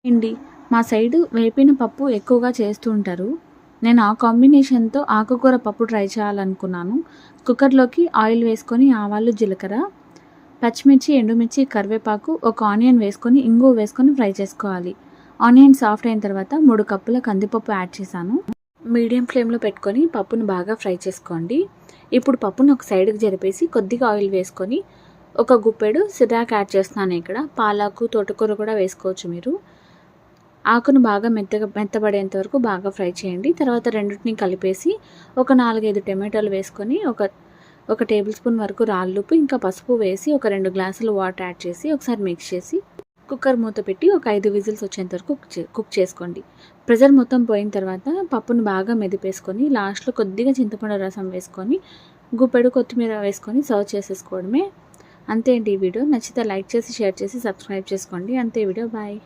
అండి, మా సైడు వేపిన పప్పు ఎక్కువగా చేస్తూ ఉంటారు. నేను ఆ కాంబినేషన్‌తో ఆకుకూర పప్పు ట్రై చేయాలనుకున్నాను. కుక్కర్‌లోకి ఆయిల్ వేసుకొని ఆవాలు, జీలకర్ర, పచ్చిమిర్చి, ఎండుమిర్చి, కరివేపాకు, ఒక ఆనియన్ వేసుకొని, ఇంగువ వేసుకొని ఫ్రై చేసుకోవాలి. ఆనియన్ సాఫ్ట్ అయిన తర్వాత 3 కప్పుల కందిపప్పు యాడ్ చేశాను. మీడియం ఫ్లేమ్‌లో పెట్టుకొని పప్పును బాగా ఫ్రై చేసుకోండి. ఇప్పుడు పప్పును ఒక సైడ్‌కి జరిపేసి కొద్దిగా ఆయిల్ వేసుకొని, ఒక గుప్పెడు సిర్రాకు యాడ్ చేస్తున్నాను ఇక్కడ. పాలాకు, తోటకూర కూడా వేసుకోవచ్చు మీరు. ఆకును బాగా మెత్తబడేంత వరకు బాగా ఫ్రై చేయండి. తర్వాత రెండిటిని కలిపేసి ఒక 4, 5 టమాటాలు వేసుకొని ఒక టేబుల్ స్పూన్ వరకు రాళ్ళుప్పు ఇంకా పసుపు వేసి ఒక 2 గ్లాసులు వాటర్ యాడ్ చేసి ఒకసారి మిక్స్ చేసి కుక్కర్ మూత పెట్టి ఒక 5 విజిల్స్ వచ్చేంత వరకు కుక్ చేసుకోండి. ప్రెషర్ మొత్తం పోయిన తర్వాత పప్పును బాగా మెదిపేసుకొని లాస్ట్లో కొద్దిగా చింతపండు రసం వేసుకొని గుప్పెడు కొత్తిమీర వేసుకొని సర్వ్ చేసేసుకోవడమే. అంతే అండి ఈ వీడియో. నచ్చితే లైక్ చేసి, షేర్ చేసి, సబ్స్క్రైబ్ చేసుకోండి. అంతే వీడియో. బాయ్.